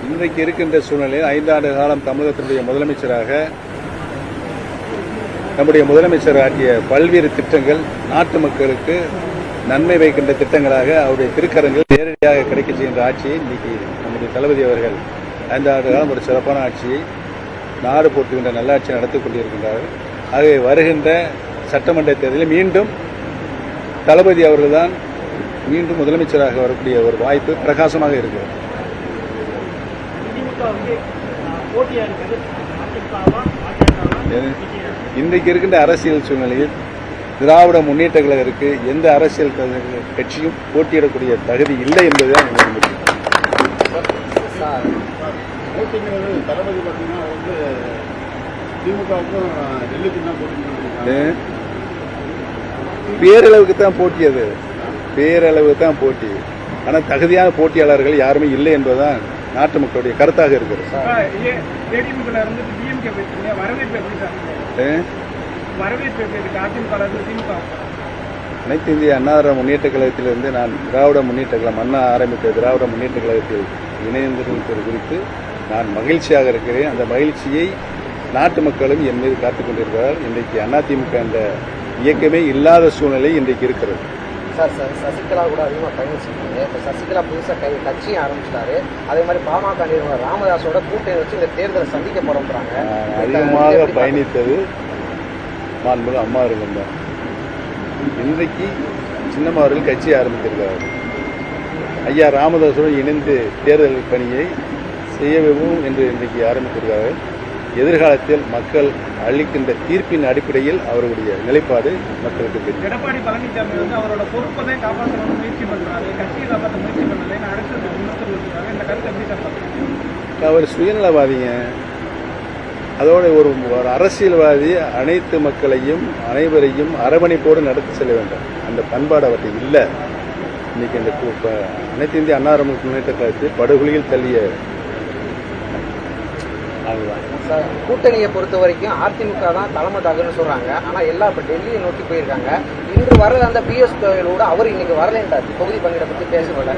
இன்றைக்கு இருக்கின்ற சூழ்நிலையில் 5 ஆண்டு காலம் தமிழகத்தினுடைய முதலமைச்சராக நம்முடைய முதலமைச்சர் ஆற்றிய பல்வேறு திட்டங்கள் நாட்டு மக்களுக்கு நன்மை வைக்கின்ற திட்டங்களாக அவருடைய திருக்கரங்கள் நேரடியாக கிடைக்க செய்கின்ற ஆட்சியை இன்றைக்கு நம்முடைய தளபதி அவர்கள் 5 ஆண்டு காலம் ஒரு சிறப்பான ஆட்சியை நாடு போற்றுகின்ற நல்லாட்சியை நடத்திக் கொண்டிருக்கின்றார்கள். ஆகவே வருகின்ற சட்டமன்ற தேர்தலில் மீண்டும் தளபதி அவர்கள்தான் மீண்டும் முதலமைச்சராக வரக்கூடிய ஒரு வாய்ப்பு பிரகாசமாக இருக்கிறது. இன்றைக்கு இருக்கின்ற அரசியல் சூழ்நிலையில் திராவிட முன்னேற்ற கழகத்திற்கு எந்த அரசியல் கட்சியும் போட்டியிடக்கூடிய தகுதி இல்லை என்பதுதான் பேரளவுக்கு தான் போட்டி, அது பேரளவுக்கு தான் போட்டி. ஆனால் தகுதியான போட்டியாளர்கள் யாருமே இல்லை என்பதுதான் நாட்டு மக்களுடைய கருத்தாக இருக்கிறது. அனைத்து இந்திய அண்ணா முன்னேற்ற கழகத்திலிருந்து நான் திராவிட முன்னேற்ற கழகம் அண்ணா ஆரம்பித்த திராவிட முன்னேற்ற கழகத்தில் இணைந்திருப்பது குறித்து நான் மகிழ்ச்சியாக இருக்கிறேன். அந்த மகிழ்ச்சியை நாட்டு மக்களும் என் மீது காத்துக் கொண்டிருக்கிறார். இன்றைக்கு அதிமுக என்ற இயக்கமே இல்லாத சூழ்நிலை இன்றைக்கு இருக்கிறது. சார் சசிகலா கூட அதிகமாக பயணிச்சிருக்கீங்க. இப்போ சசிகலா புதுசாக கட்சியும் ஆரம்பிச்சிட்டாரு. அதே மாதிரி பாமக நிறுவனர் ராமதாஸோட கூட்டணி வச்சு இந்த தேர்தலை சந்திக்க போறோம்ன்றாங்க. அதிகமாக பயணித்தது மாண்புமிகு அம்மா அவர்கள் தான். இன்றைக்கு சின்னம்மா அவர்கள் கட்சி ஆரம்பித்திருக்கிறார்கள். ஐயா ராமதாஸோடு இணைந்து தேர்தல் பணியை செய்யவும் என்று இன்றைக்கு ஆரம்பித்திருக்கிறார்கள். எதிர்காலத்தில் மக்கள் அளிக்கின்ற தீர்ப்பின் அடிப்படையில் அவருடைய நிலைப்பாடு மக்களுக்கு தெரியும். எடப்பாடி பழனிசாமி அவரோட பொறுப்பை காப்பாற்ற முயற்சி பண்றாரு, கட்சியை காப்பாற்ற முயற்சி பண்ணல. அவர் சுயநலவாதிங்க. அதோட ஒரு அரசியல்வாதி அனைத்து மக்களையும் அனைவரையும் அரவணைப்போடு நடத்தி செல்ல வேண்டும். அந்த பண்பாடு அவர்கிட்ட இல்லை. இன்னைக்கு இந்த அனைத்து இந்திய அண்ணா முன்னேற்ற கழகத்தில் படுகொலியில் தள்ளிய கூட்டணியை பொறுத்த வரைக்கும் அதிமுக தான் தலைமை தாக்குன்னு சொல்றாங்க. ஆனா எல்லாம் இப்ப டெல்லியை நோக்கி போயிருக்காங்க. இன்று வர அந்த பிஎஸ் கோயிலோட அவர் இன்னைக்கு வரலேன்றாரு. தொகுதி பங்கீடை பத்தி பேசல.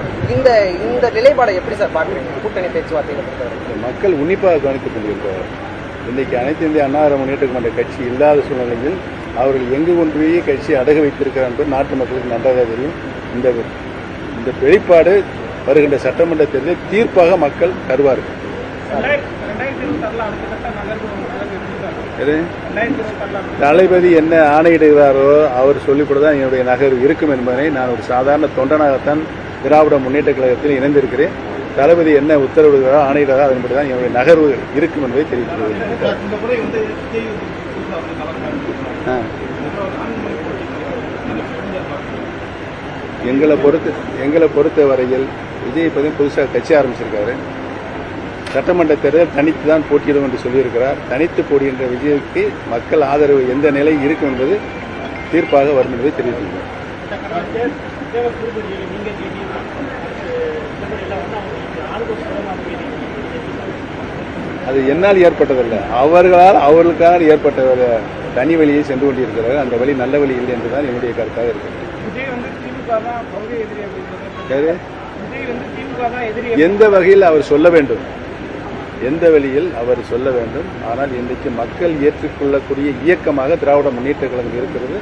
இந்த நிலைப்பாடை எப்படி சார் பாக்குறீங்க? கூட்டணி பேச்சுவார்த்தைகளை பொறுத்த வரைக்கும் மக்கள் உன்னிப்பாக கவனித்துக் கொண்டிருக்கிறார். இன்னைக்கு அனைத்து இந்திய அண்ணா முன்னேற்ற கழக கட்சி இல்லாத சூழ்நிலையில் அவர்கள் எங்கு கொண்டு போய் கட்சி அடகு வைத்திருக்கிறார் என்பது நாட்டு மக்களுக்கு நன்றாக தெரியும். இந்த வெளிப்பாடு வருகின்ற சட்டமன்ற தேர்தலில் தீர்ப்பாக மக்கள் தருவார்கள். தளபதி என்ன ஆணையிடுகிறாரோ அவர் சொல்லிக்கூடதான் என்னுடைய நகர்வு இருக்கும் என்பதனை நான் ஒரு சாதாரண தொண்டனாகத்தான் திராவிட முன்னேற்ற கழகத்தில் இணைந்திருக்கிறேன். தளபதி என்ன உத்தரவிடுகிறாரோ ஆணையிடுகிறாரோ அதன்படிதான் என்னுடைய நகர்வு இருக்கும் என்பதை தெரிவிக்கிறது. எங்களை பொறுத்த வரையில் விஜய் பதி புதுசாக கட்சி ஆரம்பிச்சிருக்காரு. சட்டமன்ற தேர்தல் தனித்து தான் போட்டியிடும் என்று சொல்லியிருக்கிறார். தனித்து போடுகின்ற விஜய்க்கு மக்கள் ஆதரவு எந்த நிலை இருக்கும் என்பது தீர்ப்பாக வரும் என்பதை தெரிவித்துள்ளார். அது என்னால் ஏற்பட்டதல்ல, அவர்களுக்காக ஏற்பட்ட ஒரு தனி வழியை சென்று கொண்டிருக்கிறார்கள். அந்த வழி நல்ல வழி இல்லை என்றுதான் என்னுடைய கருத்தாக இருக்கிறது. எந்த வகையில் அவர் சொல்ல வேண்டும், எந்த வழியில் அவர் சொல்ல வேண்டும். ஆனால் இன்றைக்கு மக்கள் ஏற்றுக்கொள்ளக்கூடிய இயக்கமாக திராவிட முன்னேற்ற கழகம் இருக்கிறது.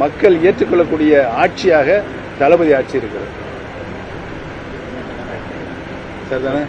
மக்கள் ஏற்றுக்கொள்ளக்கூடிய ஆட்சியாக தளபதி ஆட்சி இருக்கிறது. சரிதானே?